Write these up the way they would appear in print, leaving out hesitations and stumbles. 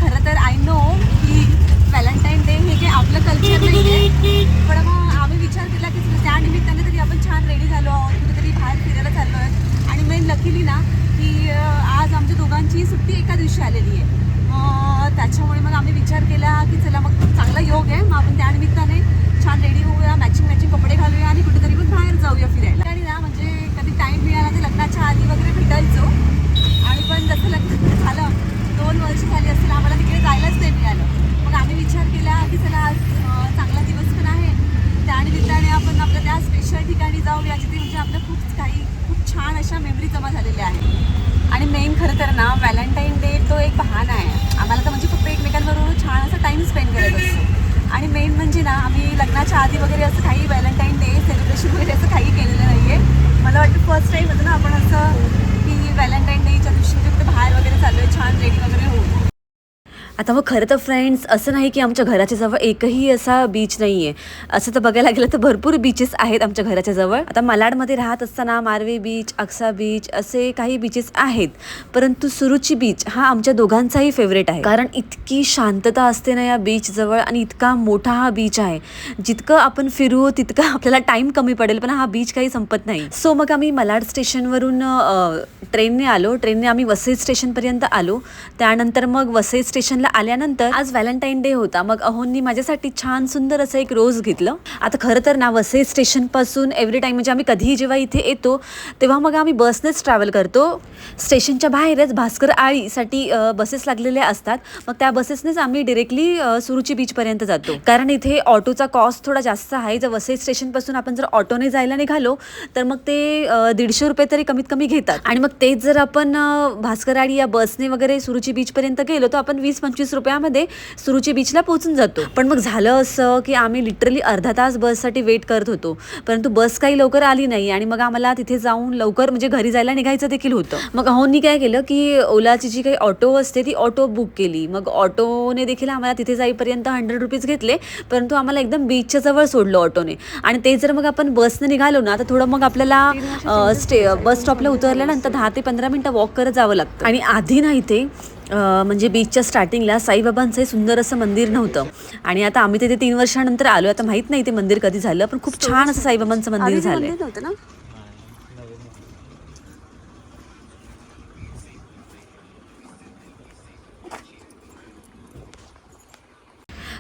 खरं तर I know की व्हॅलेंटाईन डे हे काही आपलं कल्चर नाही आहे, पण मग आम्ही विचार केला की त्या निमित्ताने तरी आपण छान रेडी झालो आहोत, कुठेतरी बाहेर फिरायला चाललो आहे. आणि मेन लकीली ना की आज आमच्या दोघांची सुट्टी एका दिवशी आलेली आहे. त्याच्यामुळे मग आम्ही विचार केला की चला मग चांगला योग आहे, मग आपण त्यानिमित्ताने छान रेडी होऊया, मॅचिंग कपडे घालूया आणि कुठेतरी मग बाहेर जाऊया फिरायला. आणि ना म्हणजे कधी टाईम मिळाला तर लग्नाच्या आधी वगैरे भेटायचो, आणि पण जसं लग्न झालं 2 वर्ष झाली असेल आम्हाला तिकडे जायलाच नाही मिळालं. मग आम्ही विचार केला की चला आज चांगला दिवस पण आहे, त्यानिमित्ताने आपण आपल्या त्या स्पेशल ठिकाणी जाऊया जिथे म्हणजे आपल्या खूप छान अशा मेमरी जमा झालेल्या आहेत. आणि मेन खरं तर ना व्हॅलेंटाईन डे तो एक बहाणा आहे आम्हाला, तर म्हणजे फक्त एकमेकांबरोबर छान असा टाईम स्पेंड करत असतो. आणि मेन म्हणजे ना आम्ही लग्नाच्या आधी वगैरे असं काही व्हॅलेंटाईन डे सेलिब्रेशन वगैरे असं काही केलेलं नाही आहे. मला वाटतं फर्स्ट टाईम होतं ना आपण असं की व्हॅलेंटाईन डेच्या दिवशी म्हणजे कुठे बाहेर वगैरे चालू आहे छान रेडी वगैरे होऊन. आता मग खरं तर फ्रेंड्स असं नाही की आमच्या घराच्या जवळ एकही असा बीच नाही आहे. असं तर बघायला गेलं तर भरपूर बीचेस आहेत आमच्या घराच्या जवळ. आता मालाडमध्ये राहत असताना मारवे बीच, अक्सा बीच असे काही बीचेस आहेत, परंतु सुरुची बीच हा आमच्या दोघांचाही फेवरेट आहे. कारण इतकी शांतता असते ना या बीच जवळ, आणि इतका मोठा हा बीच आहे. जितकं आपण फिरू तितकं आपल्याला टाइम कमी पडेल, पण हा बीच काही संपत नाही. सो मग आम्ही मालाड स्टेशनवरून ट्रेनने आम्ही वसई स्टेशनपर्यंत आलो. त्यानंतर मग वसई स्टेशनला आल्यानंतर आज व्हॅलेंटाईन डे होता, मग अहोंनी माझ्यासाठी छान सुंदर असं एक रोज घेतलं. आता खरं तर ना वसई स्टेशन पासून एव्हरी टाइम म्हणजे आम्ही कधीही जेव्हा इथे येतो तेव्हा मग आम्ही बसनेच ट्रॅव्हल करतो. स्टेशनच्या बाहेरच भास्कर आळीसाठी बसेस लागलेल्या असतात, मग त्या बसेसनेच आम्ही डिरेक्टली सुरुची बीचपर्यंत जातो. कारण इथे ऑटोचा कॉस्ट थोडा जास्त आहे. जर वसई स्टेशनपासून आपण जर ऑटोने जायला निघालो तर मग ते 150 रुपये तरी कमीत कमी घेतात, आणि मग तेच जर आपण भास्कर आळी या बसने वगैरे सुरुची बीचपर्यंत गेलो तर आपण 20-25 रुपयामध्ये सुरुची बीचला पोहोचून जातो. पण मग झालं असं की आम्ही लिटरली अर्धा तास बससाठी वेट करत होतो, परंतु बस काही लवकर आली नाही, आणि मग आम्हाला तिथे जाऊन लवकर म्हणजे घरी जायला निघायचं देखील होतं. मग अहोंनी काय केलं की ओलाची जी काही ऑटो असते ती ऑटो बुक केली. मग ऑटोने देखील आम्हाला तिथे जाईपर्यंत 100 रुपीज घेतले, परंतु आम्हाला एकदम बीचच्या जवळ सोडलं ऑटोने. आणि ते जर मग आपण बसने निघालो ना तर थोडं मग आपल्याला बस स्टॉपला उतरल्यानंतर 10 ते 15 मिनिटं वॉक करत जावं लागतं. आणि आधी नाही ते म्हणजे बीचच्या स्टार्टिंगला साईबाबांचं सुंदर असं मंदिर नव्हतं, आणि आता आम्ही तिथे 3 वर्षानंतर आलो. आता माहित नाही ते मंदिर कधी झालं, पण खूप छान असं साईबाबांचं मंदिर झालंय.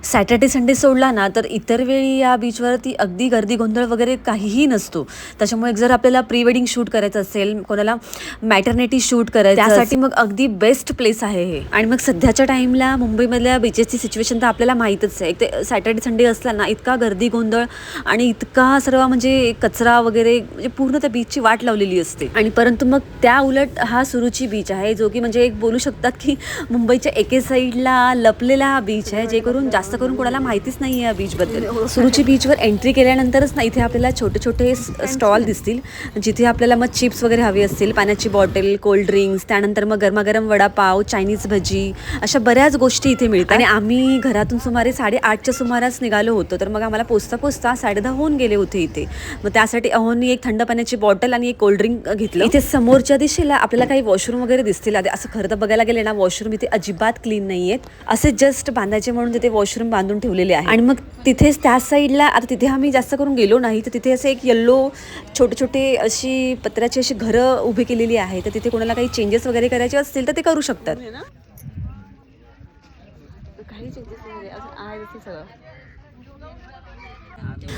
सॅटर्डे संडे सोडला ना तर इतर वेळी या बीचवरती अगदी गर्दी गोंधळ वगैरे काहीही नसतो. त्याच्यामुळे जर आपल्याला प्री वेडिंग शूट करायचं असेल, कोणाला मॅटर्निटी शूट करायचं, त्यासाठी मग अगदी बेस्ट प्लेस आहे हे. आणि मग सध्याच्या टाईमला मुंबईमधल्या बीचेसची सिच्युएशन तर आपल्याला माहीतच आहे. ते सॅटर्डे संडे असला ना इतका गर्दी गोंधळ आणि इतका सर्व म्हणजे कचरा वगैरे, म्हणजे पूर्ण त्या बीचची वाट लावलेली असते. आणि परंतु मग त्या उलट हा सुरुची बीच आहे, जो की म्हणजे एक बोलू शकतात की मुंबईच्या एके साईडला लपलेला हा बीच आहे, जे करून जास्त करून कोणाला माहितीच नाही या बीच बद्दल. सुरुची बीचवर एंट्री केल्यानंतरच ना इथे आपल्याला छोटे छोटे स्टॉल दिसतील, जिथे आपल्याला मग चिप्स वगैरे हवी असतील, पाण्याची बॉटल, कोल्ड ड्रिंक्स, त्यानंतर मग गरमागरम वडापाव, चायनीज भजी, अशा बऱ्याच गोष्टी इथे मिळतात. आणि आम्ही घरातून सुमारे 8:30च्या सुमारास निघालो होतो, तर मग आम्हाला पोचता 10:30 होऊन गेले होते इथे. मग त्यासाठी अहोंनी एक थंड पाण्याची बॉटल आणि एक कोल्ड ड्रिंक घेतलं. इथे समोरच्या दिशेला आपल्याला काही वॉशरूम वगैरे दिसतील. असं खरं तर बघायला गेले ना वॉशरूम इथे अजिबात क्लीन नाही आहेत, असे जस्ट बांधायचे म्हणून तिथे वॉशरूम बांधून ठेवलेले आहे. आणि मग तिथेच त्या साईडला, आता तिथे आम्ही जास्त करून गेलो नाही, तर तिथे असे एक येल्लो छोटे अशी पत्र्याची अशी घरं उभी केलेली आहे, तर तिथे कोणाला काही चेंजेस वगैरे करायचे असतील तर ते करू शकतात.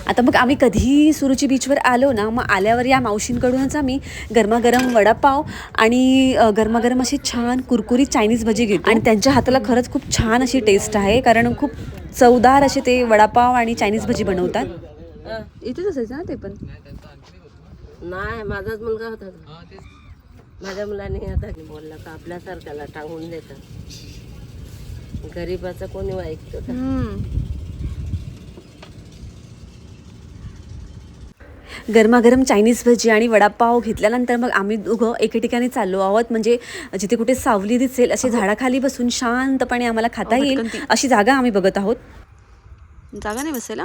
आता मग आम्ही कधीही सुरुची बीचवर आलो ना, मग आल्यावर या मावशींकडूनच आम्ही गरमागरम वडापाव आणि गरमागरम अशी छान कुरकुरीत चायनीज भजी घेतो. आणि त्यांच्या हाताला खरंच खूप छान अशी टेस्ट आहे, कारण खूप चवदार असे ते वडापाव आणि चायनीज भजी बनवतात. इथेच असायचं ना ते पण? नाही, माझाच मुलगा होता. माझ्या मुलाने आता बोलला का आपल्यासारख्याला टांगून देतात, गरीबाचं कोणी ऐकतो का? गरमागरम चायनीज भजी आणि वडापाव घेतल्यानंतर मग आम्ही दोघं एके ठिकाणी चाललो आहोत, म्हणजे जिथे कुठे सावली दिसेल अशी झाडाखाली बसून शांतपणे आम्हाला खाता येईल अशी जागा आम्ही बघत आहोत. जागा नाही बसेल.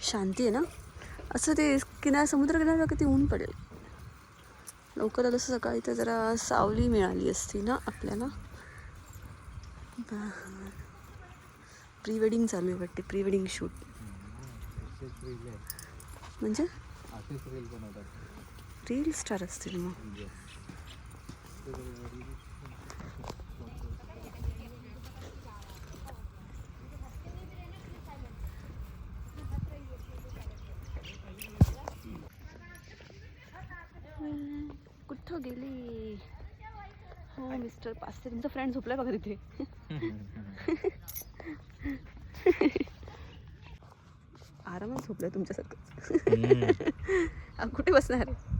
शांती आहे ना. असं ते समुद्र किनाऱ्यावर किती ऊन पडेल. लवकर आलं सकाळी तर जरा सावली मिळाली असती ना आपल्याला. प्री वेडिंग चालू आहे वाटते. प्री वेडिंग शूट म्हणजे रील स्टार असतील मग. कुठं गेली हो मिस्टर पास्ते. तुमचा फ्रेंड झोपलाय बघा तिथे. आरामात झोपलाय तुमच्यासारखं. कुठे बसणार आहे.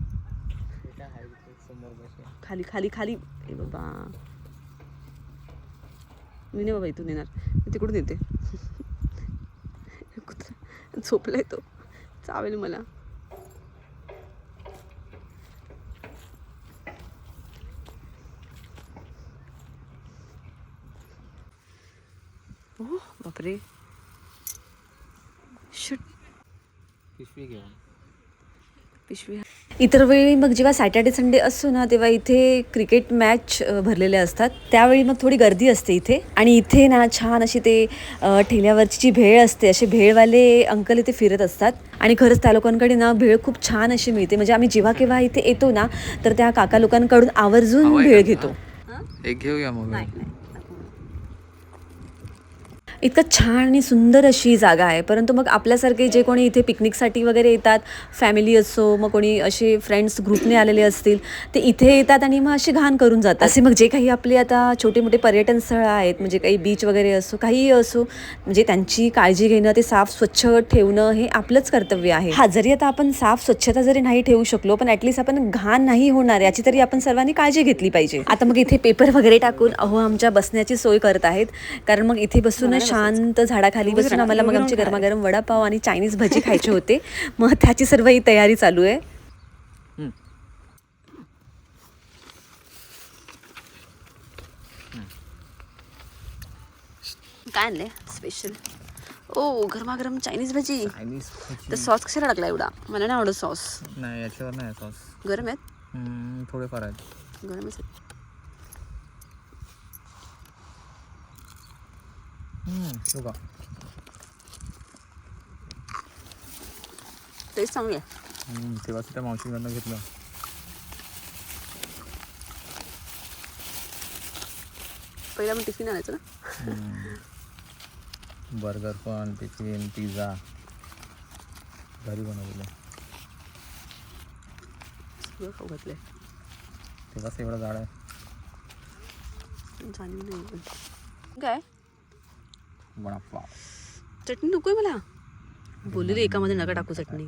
खाली खाली खाली. ए बाबा मी नाही बाबा इथून येणार. मी तिकडून येते. कुत्रा झोपलाय तो. चावेल मला. ओ बापरे. शूट. पिशवी घेऊन पिशवी. इतर वेळी मग जेव्हा सॅटर्डे संडे असतो ना तेव्हा इथे क्रिकेट मॅच भरलेले असतात. त्यावेळी मग थोडी गर्दी असते इथे. आणि इथे ना छान अशी ते ठेल्यावरची जी भेळ असते असे भेळवाले अंकल इथे फिरत असतात. आणि खरंच त्या लोकांकडे ना भेळ खूप छान अशी मिळते. म्हणजे आम्ही जेव्हा केव्हा इथे येतो ना तर त्या काका लोकांकडून आवर्जून भेळ घेतो. एक घेऊया मग. इतकं छान आणि सुंदर अशी जागा आहे. परंतु मग आपल्यासारखे जे कोणी इथे पिकनिकसाठी वगैरे येतात, फॅमिली असो मग कोणी असे फ्रेंड्स ग्रुपने आलेले असतील ते इथे येतात आणि मग अशी घाण करून जातात. असे मग जे काही आपले आता छोटे मोठे पर्यटन स्थळं आहेत म्हणजे काही बीच वगैरे असो काहीही असो म्हणजे त्यांची काळजी घेणं ते साफ स्वच्छ ठेवणं हे आपलंच कर्तव्य आहे. हा जरी आता आपण साफ स्वच्छता जरी नाही ठेवू शकलो पण ॲटलिस्ट आपण घाण नाही होणार याची तरी आपण सर्वांनी काळजी घेतली पाहिजे. आता मग इथे पेपर वगैरे टाकून आमच्या बसण्याची सोय करत आहेत. कारण मग इथे बसून शांत झाडाखाली बसून आम्हाला मग आमचे गरमागरम वडापाव आणि चायनीज भजी खायचे होते. मग त्याची सर्व ही तयारी चालू आहे. काय आणले स्पेशल. ओ गरमागरम चायनीज भजी. तर सॉस कशाला टाकला एवढा. मला नाही आवडत सॉस. नाही याच्यावर नाही सॉस. गरम आहेत. थोडेफार आहेत. गरमच आहेत. टेस्ट चांगली आहे. तेव्हाच त्या मावशीकडनं घेतलं. पहिला मग टिफिन आणायचं ना. बर्गर पण टिफिन पिझ्झा घरी बनवलेलं. सगळं खाऊ घातलंय. तेव्हाच एवढा झाड आहे. जाणीव नाही काय. वडापाव. चटणी नकोय मला. बोलली रे एकामध्ये नका टाकू चटणी.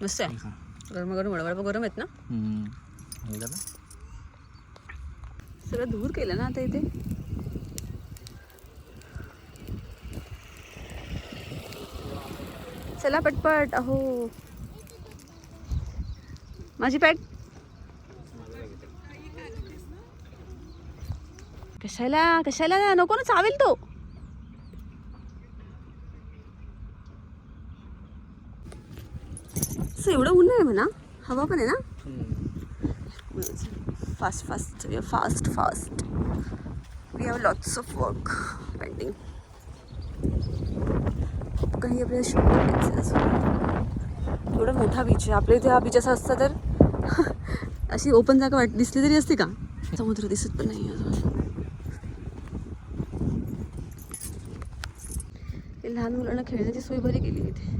मस्त आहे. गरमागरम वडापाव गरम आहेत ना. सगळं दूर केलं ना आता इथे. चला पटपट. अहो माझी पॅक. कशाला कशाला नको ना चावेल तो. एवढं ऊन नाही म्हणा. हवा पण आहे ना. Fast fast fast fast. We have lots of work pending. खूप काही आपल्याला शूट करायचं असं. एवढा मोठा बीच आहे. आपल्या इथे हा बीच असा असता तर अशी ओपन जागा दिसली तरी असते का. समुद्र दिसत पण नाही अजून. लहान मुलांना खेळण्याची सोय बरी केली इथे.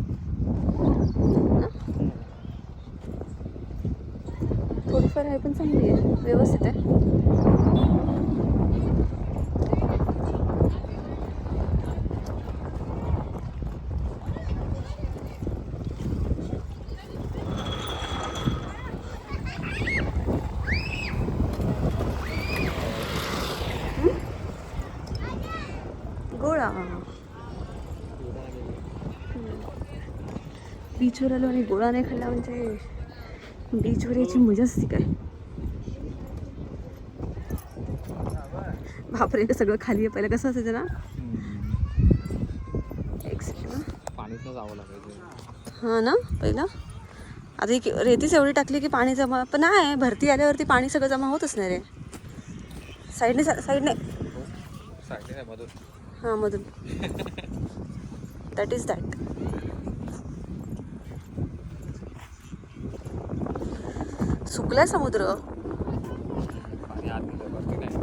थोडीफार आहे पण चांगली आहे. व्यवस्थित आहे. गोळा. बीचवर आलो आणि गोळा नाही खाल्ला म्हणजे बीचवर याची मजाच ती काय. बापरे ते सगळं खाली आहे. पहिलं कसं असायचं ना. एक सेकंड. पाणीच जावं लागायचं. हां ना पहिलं. आता ही रेतीच एवढी टाकली की पाणी जमा पण नाही. भरती आल्यावरती पाणी सगळं जमा होतच नाही रे. साईडने साईडने मधून. हां मधून. That is that. सुकलाय समुद्र. पाणी आत गेलं वरती नाही.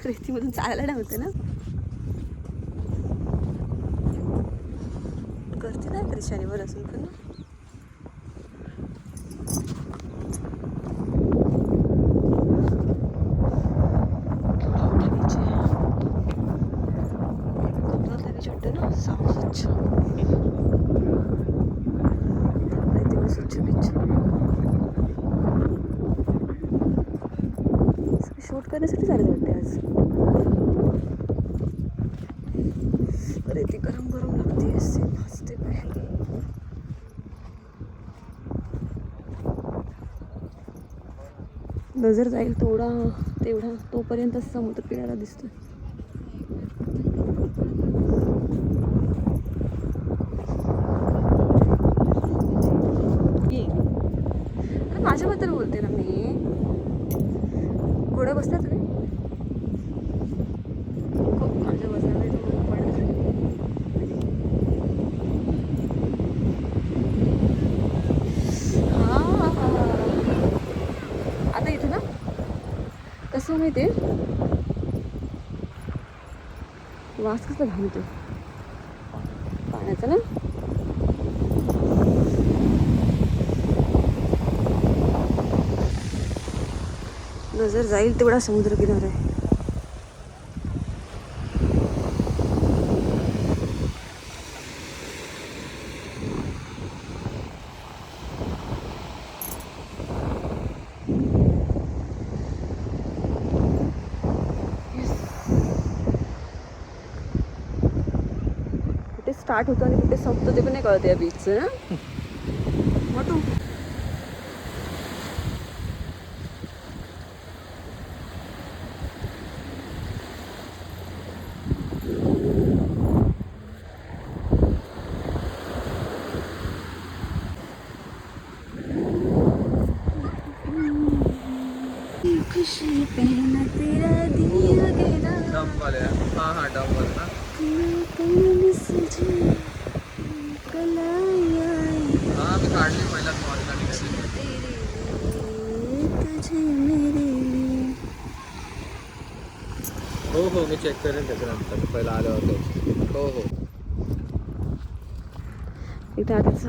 रेतीमधून चालायला नाही होते ना. करते नाही कधी शनिवार असून पण ना. शूट करण्यासाठी झाले वाटते आज. रेती गरम गरम लागते असे भाजते पाय. नजर जाईल तेवढा तोपर्यंत समुद्र किनारा दिसतोय. माझ्याबद्दल बोलते ना मी. घोडा बसला तुम्ही. माझ्या बसला आता इथं ना कसं माहिती आहे वास कसा घालतो पाण्याचा ना. नजर जाईल तेवढा समुद्र किनारा आहे. कुठे स्टार्ट होतो आणि कुठे संपतो ते पण नाही कळत या बीचचं ना. मोठू खुशी पहना तेरा दिया गेला. डमवाले. हां हां डमवाले ना. हां मी काढली पहिला हो मी चेक करेन त्याच्यानंतर. पहिला आलं होतं. हो इथं आधीच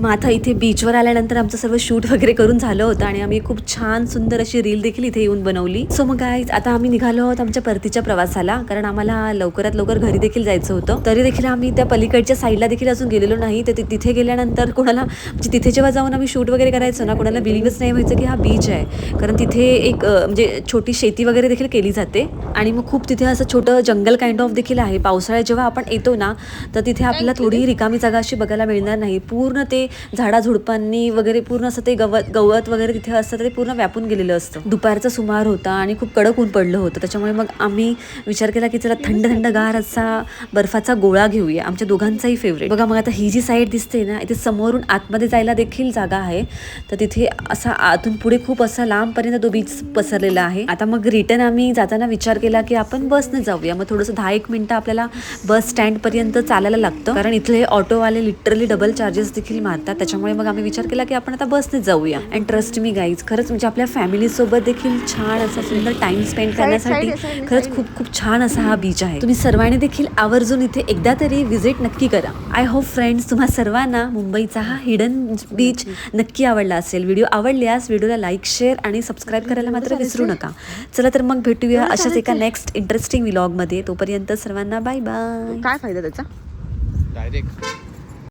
मग आता इथे बीचवर आल्यानंतर आमचं सर्व शूट वगैरे करून झालं होतं आणि आम्ही खूप छान सुंदर अशी रील देखील इथे येऊन बनवली. सो मग गाईज आता आम्ही निघालो आहोत आमच्या परतीच्या प्रवासाला. कारण आम्हाला लवकरात लवकर घरी देखील जायचं होतं. तरी देखील आम्ही त्या पलीकडच्या साईडला देखील अजून गेलेलो नाही. तर तिथे गेल्यानंतर कोणाला म्हणजे तिथे जेव्हा जाऊन आम्ही शूट वगैरे करायचो ना कोणाला बिलिव्हच नाही व्हायचं की हा बीच आहे. कारण तिथे एक म्हणजे छोटी शेती वगैरे देखील केली जाते आणि मग खूप तिथे असं छोटं जंगल काइंड ऑफ देखील आहे. पावसाळ्यात जेव्हा आपण येतो ना तर तिथे आपल्याला थोडी रिकामी जागा अशी बघायला मिळणार नाही. पूर्ण ते झाडाझुडपांनी वगैरे पूर्ण असं ते गवत वगैरे तिथे असतं ते पूर्ण व्यापून गेलेलं असतं. दुपारचा सुमार होता आणि खूप कडक ऊन पडलं होतं. त्याच्यामुळे मग आम्ही विचार केला की चला थंड गार असा बर्फाचा गोळा घेऊया. आमच्या दोघांचाही फेवरेट. बघा मग आता ही जी साईड दिसते ना इथे समोरून आतमध्ये जायला देखील जागा आहे. तर तिथे असा आतून पुढे खूप असा लांबपर्यंत तो बीच पसरलेला आहे. आता मग रिटर्न आम्ही जाताना विचार केला की आपण बसने जाऊया. मग थोडंसं 10-1 मिनिटं आपल्याला बस स्टँडपर्यंत चालायला लागतं. कारण इथले ऑटोवाले लिटरली डबल चार्जेस देखील मारतात. त्याच्यामुळे मग आम्ही विचार केला की आपण आता बसने जाऊया. अँड ट्रस्ट मी गाईज खरंच म्हणजे आपल्या फॅमिली सोबत देखील छान असा सुंदर टाइम स्पेंड करण्यासाठी खरंच खूप खूप छान असा हा बीच आहे. तुम्ही सर्वांनी देखील आवर्जून इथे एकदा तरी व्हिजिट नक्की करा. आय होप फ्रेंड्स तुम्हा सर्वांना मुंबईचा हा हिडन बीच नक्की आवडला असेल. व्हिडिओ आवडल्यास व्हिडिओला लाईक शेअर आणि सबस्क्राईब करायला मात्र विसरू नका. चला तर मग भेटूया अशाच एका नेक्स्ट इंटरेस्टिंग व्लॉगमध्ये. तोपर्यंत सर्वांना बाय बाय. काय फायदा त्याचा डायरेक्ट